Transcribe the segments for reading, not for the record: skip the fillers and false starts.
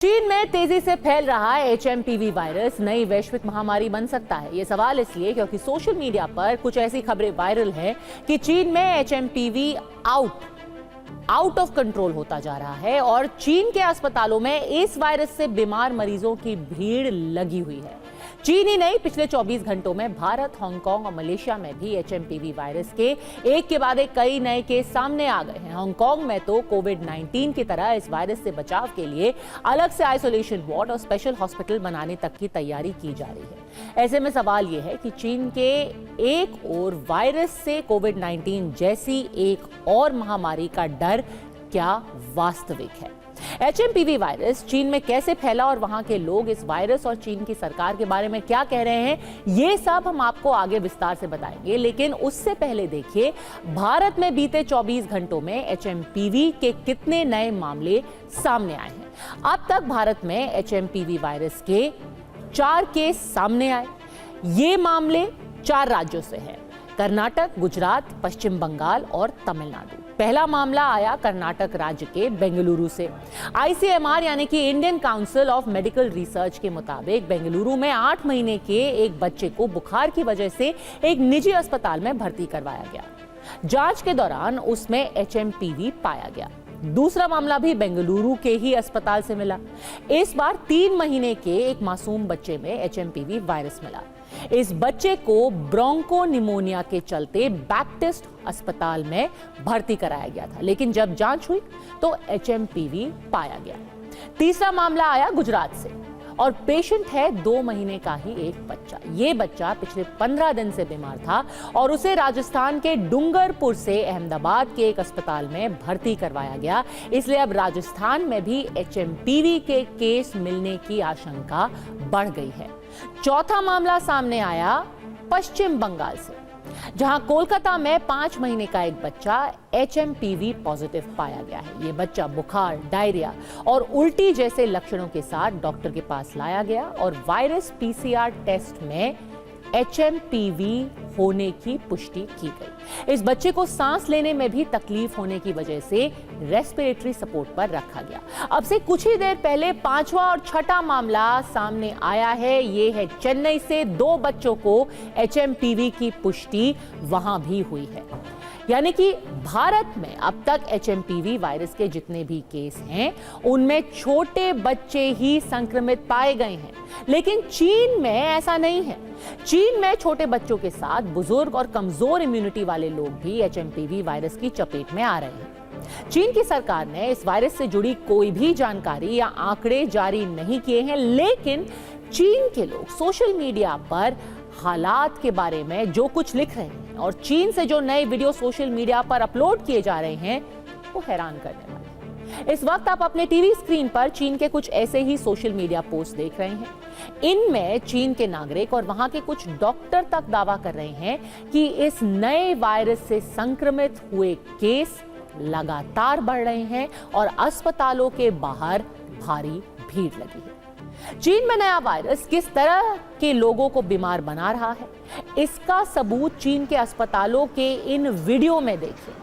चीन में तेजी से फैल रहा एचएमपीवी वायरस नई वैश्विक महामारी बन सकता है। ये सवाल इसलिए क्योंकि सोशल मीडिया पर कुछ ऐसी खबरें वायरल हैं कि चीन में एचएमपीवी आउट ऑफ कंट्रोल होता जा रहा है और चीन के अस्पतालों में इस वायरस से बीमार मरीजों की भीड़ लगी हुई है। चीन ही नहीं, पिछले 24 घंटों में भारत, हांगकांग और मलेशिया में भी एचएमपीवी वायरस के एक के बाद एक कई नए केस सामने आ गए हैं। हांगकांग में तो कोविड-19 की तरह इस वायरस से बचाव के लिए अलग से आइसोलेशन वार्ड और स्पेशल हॉस्पिटल बनाने तक की तैयारी की जा रही है। ऐसे में सवाल यह है कि चीन के एक और वायरस से कोविड-19 जैसी एक और महामारी का डर क्या वास्तविक है? एचएमपीवी वायरस चीन में कैसे फैला और वहां के लोग इस वायरस और चीन की सरकार के बारे में क्या कह रहे हैं, ये सब हम आपको आगे विस्तार से बताएंगे। लेकिन उससे पहले देखिए, भारत में बीते 24 घंटों में एचएमपीवी के कितने नए मामले सामने आए हैं। अब तक भारत में एचएमपीवी वायरस के 4 केस सामने आए। ये मामले 4 राज्यों से हैं: कर्नाटक, गुजरात, पश्चिम बंगाल और तमिलनाडु। पहला मामला आया कर्नाटक राज्य के बेंगलुरु से। आईसीएमआर यानी कि Indian council of medical research के मुताबिक बेंगलुरु में 8 महीने के एक बच्चे को बुखार की वजह से एक निजी अस्पताल में भर्ती करवाया गया। जांच के दौरान उसमें एचएमपीवी पाया गया। दूसरा मामला भी बेंगलुरु के ही अस्पताल से मिला। इस बार 3 महीने के एक मासूम बच्चे में एचएमपीवी वायरस मिला। इस बच्चे को ब्रोंको निमोनिया के चलते बैप्टिस्ट अस्पताल में भर्ती कराया गया था, लेकिन जब जांच हुई तो एचएमपीवी पाया गया। तीसरा मामला आया गुजरात से और पेशेंट है 2 महीने का ही एक बच्चा। ये बच्चा पिछले 15 दिन से बीमार था और उसे राजस्थान के डूंगरपुर से अहमदाबाद के एक अस्पताल में भर्ती करवाया गया। इसलिए अब राजस्थान में भी एचएमपीवी के केस मिलने की आशंका बढ़ गई है। चौथा मामला सामने आया पश्चिम बंगाल से, जहां कोलकाता में 5 महीने का एक बच्चा एचएमपीवी पॉजिटिव पाया गया है। ये बच्चा बुखार, डायरिया और उल्टी जैसे लक्षणों के साथ डॉक्टर के पास लाया गया और वायरस पीसीआर टेस्ट में एचएमपीवी होने की पुष्टि की गई। इस बच्चे को सांस लेने में भी तकलीफ होने की वजह से रेस्पिरेटरी सपोर्ट पर रखा गया। अब से कुछ ही देर पहले 5वां और 6ठा मामला सामने आया है। ये है चेन्नई से। 2 बच्चों को एचएमपीवी की पुष्टि वहां भी हुई है। यानी कि भारत में अब तक एचएमपीवी वायरस के जितने भी केस हैं, उनमें छोटे बच्चे ही संक्रमित पाए गए हैं। लेकिन चीन में ऐसा नहीं है। चीन में छोटे बच्चों के साथ बुजुर्ग और कमजोर इम्यूनिटी वाले लोग भी एचएमपीवी वायरस की चपेट में आ रहे हैं। चीन की सरकार ने इस वायरस से जुड़ी कोई भी जानकारी या आंकड़े जारी नहीं किए हैं, लेकिन चीन के लोग सोशल मीडिया पर हालात के बारे में जो कुछ लिख रहे हैं और चीन से जो नए वीडियो सोशल मीडिया पर अपलोड किए जा रहे हैं, वो हैरान करने वाले हैं। इस वक्त आप अपने टीवी स्क्रीन पर चीन के कुछ ऐसे ही सोशल मीडिया पोस्ट देख रहे हैं। इनमें चीन के नागरिक और वहां के कुछ डॉक्टर तक दावा कर रहे हैं कि इस नए वायरस से संक्रमित हुए केस लगातार बढ़ रहे हैं और अस्पतालों के बाहर भारी भीड़ लगी है। चीन में नया वायरस किस तरह के लोगों को बीमार बना रहा है, इसका सबूत चीन के अस्पतालों के इन वीडियो में देखिए।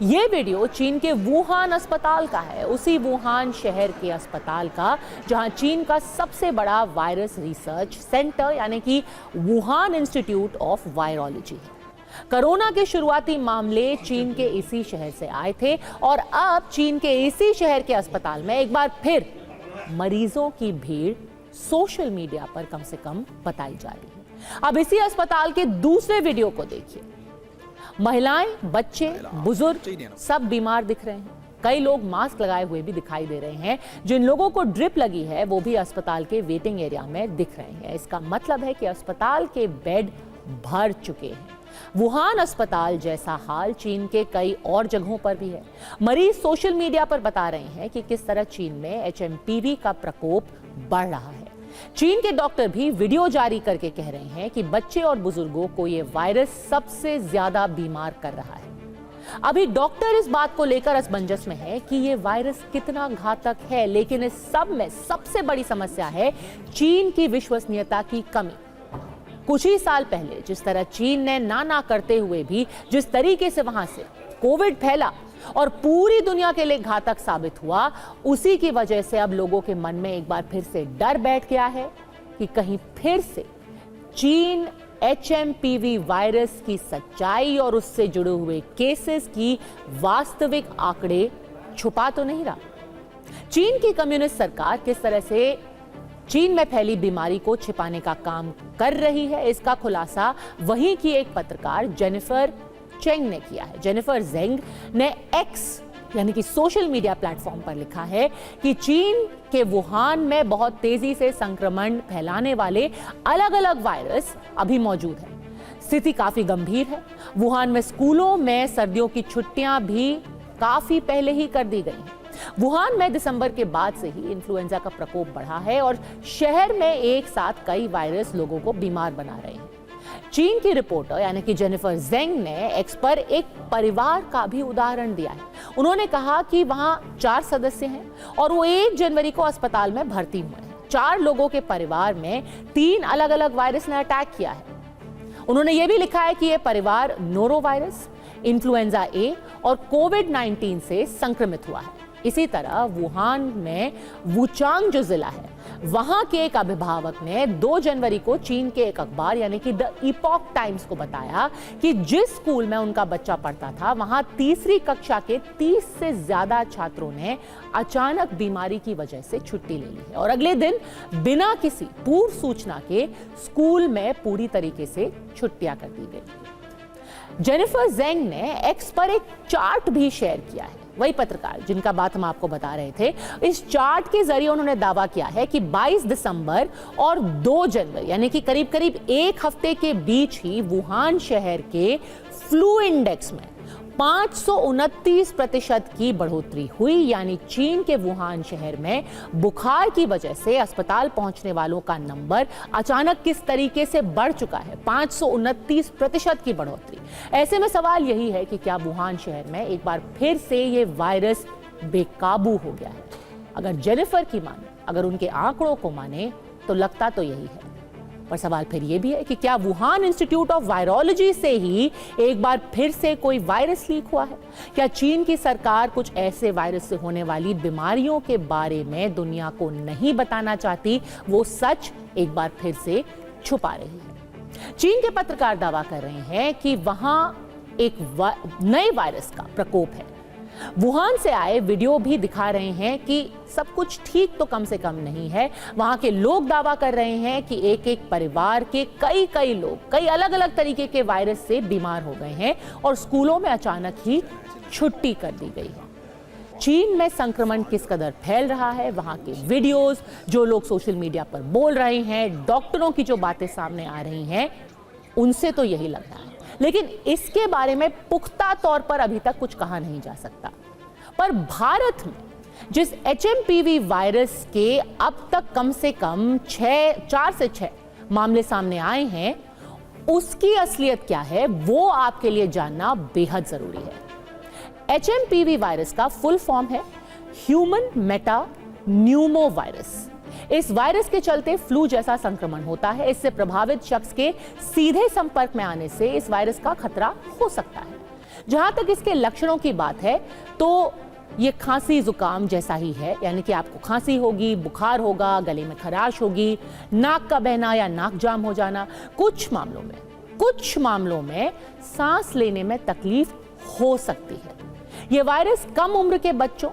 ये वीडियो चीन के वुहान अस्पताल का है, उसी वुहान शहर के अस्पताल का जहां चीन का सबसे बड़ा वायरस रिसर्च सेंटर यानी कि वुहान इंस्टीट्यूट ऑफ वायरोलॉजी है। कोरोना के शुरुआती मामले चीन के इसी शहर से आए थे और अब चीन के इसी शहर के अस्पताल में एक बार फिर मरीजों की भीड़ सोशल मीडिया पर कम से कम बताई जा रही है। अब इसी अस्पताल के दूसरे वीडियो को देखिए। महिलाएं, बच्चे, बुजुर्ग सब बीमार दिख रहे हैं। कई लोग मास्क लगाए हुए भी दिखाई दे रहे हैं। जिन लोगों को ड्रिप लगी है वो भी अस्पताल के वेटिंग एरिया में दिख रहे हैं। इसका मतलब है कि अस्पताल के बेड भर चुके हैं। वुहान अस्पताल जैसा हाल चीन के कई और जगहों पर भी है। मरीज सोशल मीडिया पर बता रहे हैं कि किस तरह चीन में एचएमपीवी का प्रकोप बढ़ रहा है। चीन के डॉक्टर भी वीडियो जारी करके कह रहे हैं कि बच्चे और बुजुर्गों को यह वायरस सबसे ज्यादा बीमार कर रहा है। अभी डॉक्टर इस बात को लेकर असमंजस में है कि यह वायरस कितना घातक है, लेकिन इस सब में सबसे बड़ी समस्या है चीन की विश्वसनीयता की कमी। कुछ ही साल पहले जिस तरह चीन ने ना करते हुए भी जिस तरीके से वहां से कोविड फैला, और पूरी दुनिया के लिए घातक साबित हुआ, उसी की वजह से अब लोगों के मन में एक बार फिर से डर बैठ गया है कि कहीं फिर से चीन HMPV वायरस की सच्चाई और उससे जुड़े हुए केसेस की वास्तविक आंकड़े छुपा तो नहीं रहा। चीन की कम्युनिस्ट सरकार किस तरह से चीन में फैली बीमारी को छिपाने का काम कर रही है, इसका खुलासा वहीं की एक पत्रकार जेनिफर चेंग ने किया है। जेनिफर जेंग ने एक्स यानी कि सोशल मीडिया प्लेटफॉर्म पर लिखा है कि चीन के वुहान में बहुत तेजी से संक्रमण फैलाने वाले अलग अलग वायरस अभी मौजूद है। स्थिति काफी गंभीर है। वुहान में स्कूलों में सर्दियों की छुट्टियां भी काफी पहले ही कर दी गई हैं। वुहान में दिसंबर के बाद से ही इन्फ्लुएंजा का प्रकोप बढ़ा है और शहर में एक साथ कई वायरस लोगों को बीमार बना रहे हैं। चीन की रिपोर्टर यानी कि जेनिफर जेंग ने एक्स पर एक परिवार का भी उदाहरण दिया है। उन्होंने कहा कि वहां 4 सदस्य हैं और वो 1 जनवरी को अस्पताल में भर्ती हुए हैं। 4 लोगों के परिवार में 3 अलग अलग वायरस ने अटैक किया है। उन्होंने ये भी लिखा है कि ये परिवार नोरो वायरस, इन्फ्लुएंजा ए और कोविड-19 से संक्रमित हुआ है। इसी तरह वुहान में वुचांग जो जिला है, वहां के एक अभिभावक ने 2 जनवरी को चीन के एक अखबार यानी कि द इपॉक टाइम्स को बताया कि जिस स्कूल में उनका बच्चा पढ़ता था, वहां तीसरी कक्षा के 30 से ज्यादा छात्रों ने अचानक बीमारी की वजह से छुट्टी ले ली है और अगले दिन बिना किसी पूर्व सूचना के स्कूल में पूरी तरीके से छुट्टियां कर दी गई। जेनिफर जेंग ने एक्स पर एक चार्ट भी शेयर किया है। वही पत्रकार जिनका बात हम आपको बता रहे थे, इस चार्ट के जरिए उन्होंने दावा किया है कि 22 दिसंबर और 2 जनवरी यानी कि करीब करीब 1 हफ्ते के बीच ही वुहान शहर के फ्लू इंडेक्स में 529% की बढ़ोतरी हुई। यानी चीन के वुहान शहर में बुखार की वजह से अस्पताल पहुंचने वालों का नंबर अचानक किस तरीके से बढ़ चुका है, 529% की बढ़ोतरी। ऐसे में सवाल यही है कि क्या वुहान शहर में एक बार फिर से ये वायरस बेकाबू हो गया है? अगर जेनिफर की माने, अगर उनके आंकड़ों को माने तो लगता तो यही है। पर सवाल फिर यह भी है कि क्या वुहान इंस्टीट्यूट ऑफ वायरोलॉजी से ही एक बार फिर से कोई वायरस लीक हुआ है? क्या चीन की सरकार कुछ ऐसे वायरस से होने वाली बीमारियों के बारे में दुनिया को नहीं बताना चाहती, वो सच एक बार फिर से छुपा रही है? चीन के पत्रकार दावा कर रहे हैं कि वहां एक नए वायरस का प्रकोप है। वुहान से आए वीडियो भी दिखा रहे हैं कि सब कुछ ठीक तो कम से कम नहीं है। वहां के लोग दावा कर रहे हैं कि एक एक परिवार के कई लोग कई अलग अलग तरीके के वायरस से बीमार हो गए हैं और स्कूलों में अचानक ही छुट्टी कर दी गई है। चीन में संक्रमण किस कदर फैल रहा है, वहां के वीडियोस, जो लोग सोशल मीडिया पर बोल रहे हैं, डॉक्टरों की जो बातें सामने आ रही हैं, उनसे तो यही लग रहा है। लेकिन इसके बारे में पुख्ता तौर पर अभी तक कुछ कहा नहीं जा सकता। पर भारत में जिस HMPV वायरस के अब तक कम से कम 4 से 6 मामले सामने आए हैं, उसकी असलियत क्या है वो आपके लिए जानना बेहद जरूरी है। HMPV वायरस का फुल फॉर्म है ह्यूमन मेटा न्यूमो वायरस। इस वायरस के चलते फ्लू जैसा संक्रमण होता है। इससे प्रभावित शख्स के सीधे संपर्क में आने से इस वायरस का खतरा हो सकता है। जहां तक इसके लक्षणों की बात है तो ये खांसी जुकाम जैसा ही है, यानी कि आपको खांसी होगी, बुखार होगा, गले में खराश होगी, नाक का बहना या नाक जाम हो जाना, कुछ मामलों में सांस लेने में तकलीफ हो सकती है। यह वायरस कम उम्र के बच्चों,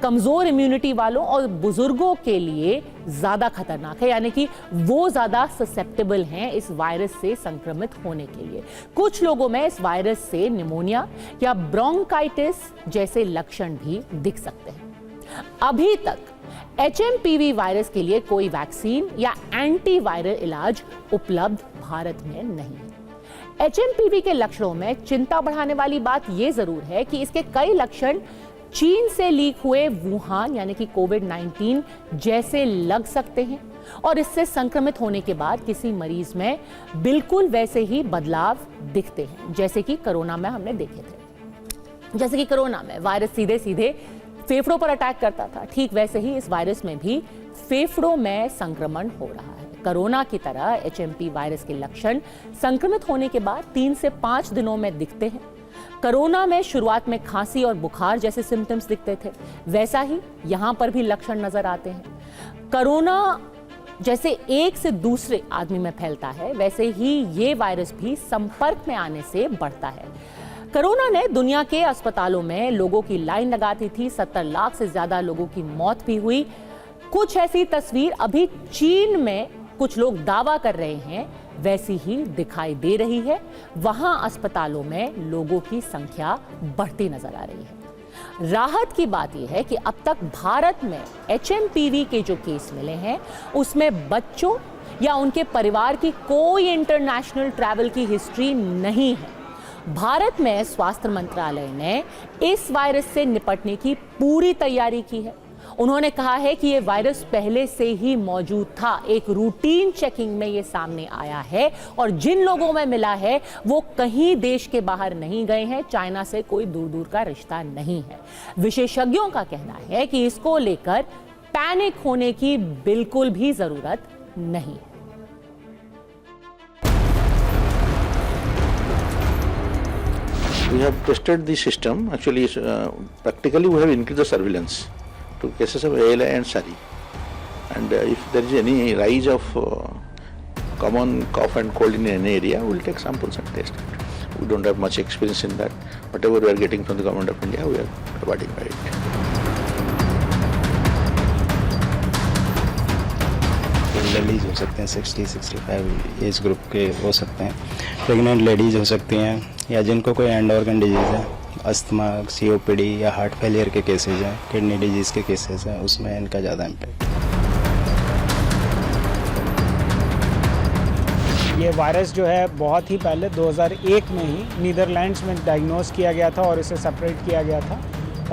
कमजोर इम्यूनिटी वालों और बुजुर्गों के लिए ज्यादा खतरनाक है, यानी कि वो ज्यादा ससेप्टेबल हैं इस वायरस से संक्रमित होने के लिए। कुछ लोगों में इस वायरस से निमोनिया या ब्रोंकाइटिस जैसे लक्षण भी दिख सकते हैं। अभी तक HMPV वायरस के लिए कोई वैक्सीन या एंटीवायरल इलाज उपलब्ध भारत में नहीं है। HMPV के लक्षणों में चिंता बढ़ाने वाली बात यह जरूर है कि इसके कई लक्षण चीन से लीक हुए वुहान यानी कि कोविड-19 जैसे लग सकते हैं और इससे संक्रमित होने के बाद किसी मरीज में बिल्कुल वैसे ही बदलाव दिखते हैं, जैसे कि कोरोना में हमने देखे थे। जैसे कि कोरोना में वायरस सीधे सीधे फेफड़ों पर अटैक करता था, ठीक वैसे ही इस वायरस में भी फेफड़ों में संक्रमण हो रहा है। कोरोना की तरह HMP वायरस के लक्षण संक्रमित होने के बाद 3 से 5 दिनों में दिखते हैं। कोरोना में शुरुआत में खांसी और बुखार जैसे सिम्टम्स दिखते थे, वैसा ही यहां पर भी लक्षण नजर आते हैं। कोरोना जैसे एक से दूसरे आदमी में फैलता है, वैसे ही ये वायरस भी संपर्क में आने से बढ़ता है। कोरोना ने दुनिया के अस्पतालों में लोगों की लाइन लगा दी थी। 70 लाख से ज्यादा लोगों की मौत भी हुई। कुछ ऐसी तस्वीर अभी चीन में कुछ लोग दावा कर रहे हैं, वैसी ही दिखाई दे रही है। वहां अस्पतालों में लोगों की संख्या बढ़ती नजर आ रही है। राहत की बात यह है कि अब तक भारत में HMPV के जो केस मिले हैं, उसमें बच्चों या उनके परिवार की कोई इंटरनेशनल ट्रैवल की हिस्ट्री नहीं है। भारत में स्वास्थ्य मंत्रालय ने इस वायरस से निपटने की पूरी तैयारी की है। उन्होंने कहा है कि यह वायरस पहले से ही मौजूद था। एक रूटीन चेकिंग में यह सामने आया है और जिन लोगों में मिला है वो कहीं देश के बाहर नहीं गए हैं। चाइना से कोई दूर दूर का रिश्ता नहीं है। विशेषज्ञों का कहना है कि इसको लेकर पैनिक होने की बिल्कुल भी जरूरत नहीं। We have tested the system. Actually, practically we have increased the surveillance to cases of ALI and SARI. And if there is any rise of common cough and cold in any area, we will take samples and test it. We don't have much experience in that. Whatever we are getting from the government of India, we are abiding by it. Ladies हो सकते हैं, 60-65 age group के हो सकते हैं, pregnant ladies हो सकती हैं, या जिनको कोई एंड ऑर्गन डिजीज़ है, अस्थमा, COPD या हार्ट फेलियर के केसेज हैं, किडनी डिजीज़ के केसेज हैं, उसमें इनका ज़्यादा इम्पैक्ट। ये वायरस जो है बहुत ही पहले 2001 में ही नीदरलैंड्स में डायग्नोस किया गया था और इसे सेपरेट किया गया था।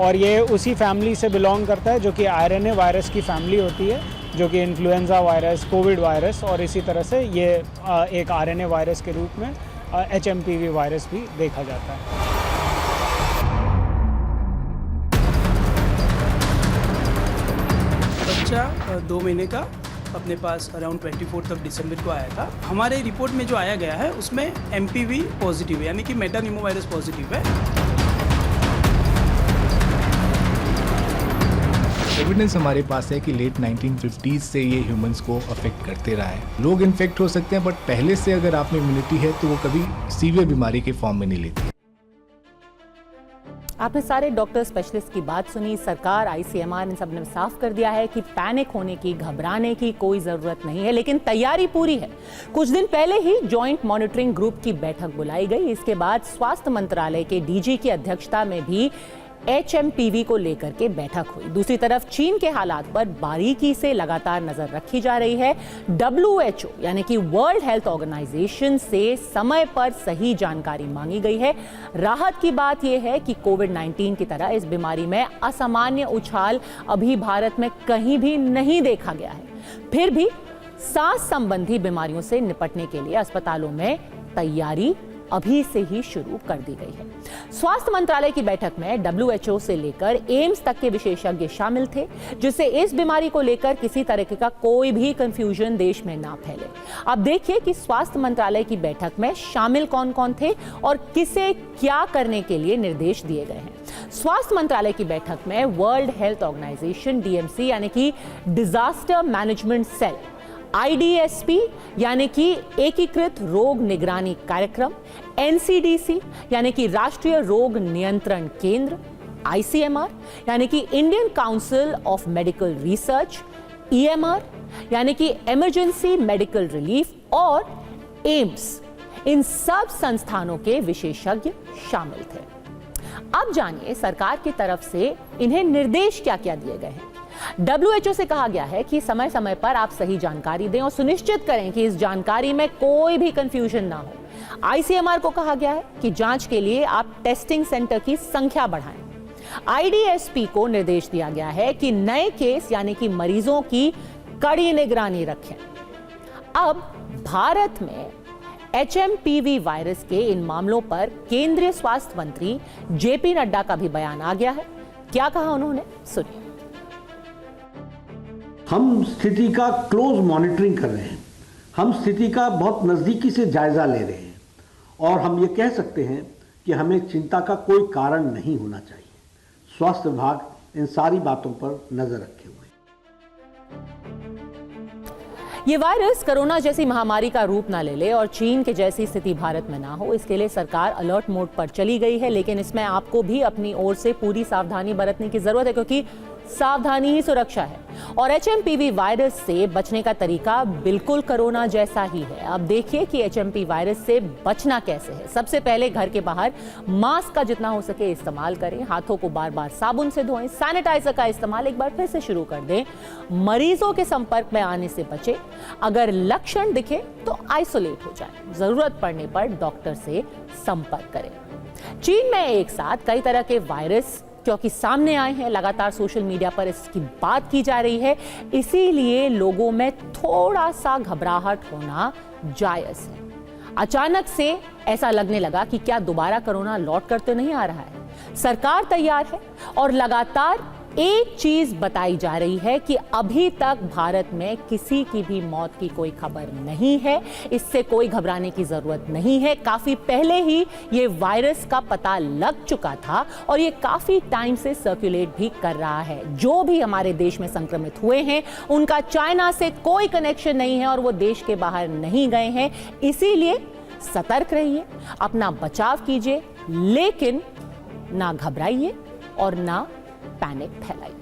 और ये उसी फैमिली से बिलोंग करता है जो कि RNA वायरस की फैमिली होती है, जो कि इन्फ्लुएंजा वायरस, कोविड वायरस, और इसी तरह से ये एक RNA वायरस के रूप में HMPV वायरस भी देखा जाता है। बच्चा 2 महीने का अपने पास अराउंड 24 दिसंबर को आया था। हमारे रिपोर्ट में जो आया गया है उसमें MPV पॉजिटिव है, यानी कि मेटानिमोवायरस पॉजिटिव है। एविडेंस हमारे पास है कि लेट 1950s से ये ह्यूमंस को अफेक्ट करते रहा है। लोग इन्फेक्ट हो सकते हैं, बट पहले से अगर आप में इम्यूनिटी है तो वो कभी सीवियर बीमारी के फॉर्म में नहीं लेती। आपने सारे डॉक्टर स्पेशलिस्ट की बात सुनी। सरकार, ICMR इन सब ने साफ कर दिया है कि पैनिक होने की, घबराने की कोई जरूरत नहीं है, लेकिन तैयारी पूरी है। कुछ दिन पहले ही जॉइंट मॉनिटरिंग ग्रुप की बैठक बुलाई गई। इसके बाद स्वास्थ्य मंत्रालय के DG की अध्यक्षता में भी HMPV को लेकर के बैठक हुई। दूसरी तरफ चीन के हालात पर बारीकी से लगातार नजर रखी जा रही है। WHO यानी कि वर्ल्ड हेल्थ ऑर्गेनाइजेशन से समय पर सही जानकारी मांगी गई है। राहत की बात यह है कि कोविड-19 की तरह इस बीमारी में असामान्य उछाल अभी भारत में कहीं भी नहीं देखा गया है। फिर भी सांस संबंधी बीमारियों से निपटने के लिए अस्पतालों में तैयारी अभी से ही शुरू कर दी गई है। स्वास्थ्य मंत्रालय की बैठक में WHO से लेकर एम्स तक के विशेषज्ञ शामिल थे, जिससे इस बीमारी को लेकर किसी तरह का कोई भी कंफ्यूजन देश में ना फैले। अब देखिए कि स्वास्थ्य मंत्रालय की बैठक में शामिल कौन कौन थे और किसे क्या करने के लिए निर्देश दिए गए हैं। स्वास्थ्य मंत्रालय की बैठक में वर्ल्ड हेल्थ ऑर्गेनाइजेशन DMC यानी कि डिजास्टर मैनेजमेंट सेल, IDSP यानी कि एकीकृत रोग निगरानी कार्यक्रम, NCDC यानी कि राष्ट्रीय रोग नियंत्रण केंद्र, ICMR यानी कि Indian council of medical research, EMR यानी कि इमरजेंसी मेडिकल रिलीफ और एम्स, इन सब संस्थानों के विशेषज्ञ शामिल थे। अब जानिए सरकार की तरफ से इन्हें निर्देश क्या क्या दिए गए हैं। WHO से कहा गया है कि समय समय पर आप सही जानकारी दें और सुनिश्चित करें कि इस जानकारी में कोई भी कंफ्यूजन ना हो। ICMR को कहा गया है कि जांच के लिए आप टेस्टिंग सेंटर की संख्या बढ़ाएं। IDSP को निर्देश दिया गया है कि नए केस यानी कि मरीजों की कड़ी निगरानी रखें। अब भारत में HMPV वायरस के इन मामलों पर केंद्रीय स्वास्थ्य मंत्री JP नड्डा का भी बयान आ गया है। क्या कहा उन्होंने, सुनिए। हम स्थिति का क्लोज मॉनिटरिंग कर रहे हैं, हम स्थिति का बहुत नज़दीकी से जायजा ले रहे हैं और हम ये कह सकते हैं कि हमें चिंता का कोई कारण नहीं होना चाहिए। स्वास्थ्य विभाग इन सारी बातों पर नजर रखे हुए है। ये वायरस कोरोना जैसी महामारी का रूप ना ले ले और चीन के जैसी स्थिति भारत में ना हो, इसके लिए सरकार अलर्ट मोड पर चली गई है। लेकिन इसमें आपको भी अपनी ओर से पूरी सावधानी बरतने की जरूरत है, क्योंकि सावधानी ही सुरक्षा है। और एचएमपीवी वायरस से बचने का तरीका बिल्कुल कोरोना जैसा ही है। अब देखिए कि एचएमपी वायरस से बचना कैसे है। सबसे पहले घर के बाहर मास्क का जितना हो सके इस्तेमाल करें, हाथों को बार बार साबुन से धोएं, सैनिटाइजर का इस्तेमाल एक बार फिर से शुरू कर दें, मरीजों के संपर्क में आने से बचें, अगर लक्षण दिखे तो आइसोलेट हो जाए, जरूरत पड़ने पर डॉक्टर से संपर्क करें। चीन में एक साथ कई तरह के वायरस क्योंकि सामने आए हैं, लगातार सोशल मीडिया पर इसकी बात की जा रही है, इसीलिए लोगों में थोड़ा सा घबराहट होना जायज है। अचानक से ऐसा लगने लगा कि क्या दोबारा कोरोना लौट कर तो नहीं आ रहा है। सरकार तैयार है और लगातार एक चीज बताई जा रही है कि अभी तक भारत में किसी की भी मौत की कोई खबर नहीं है। इससे कोई घबराने की जरूरत नहीं है। काफी पहले ही ये वायरस का पता लग चुका था और ये काफी टाइम से सर्कुलेट भी कर रहा है। जो भी हमारे देश में संक्रमित हुए हैं उनका चाइना से कोई कनेक्शन नहीं है और वो देश के बाहर नहीं गए हैं। इसीलिए सतर्क रहिए, अपना बचाव कीजिए, लेकिन ना घबराइए और ना पैनिक फैलाइए।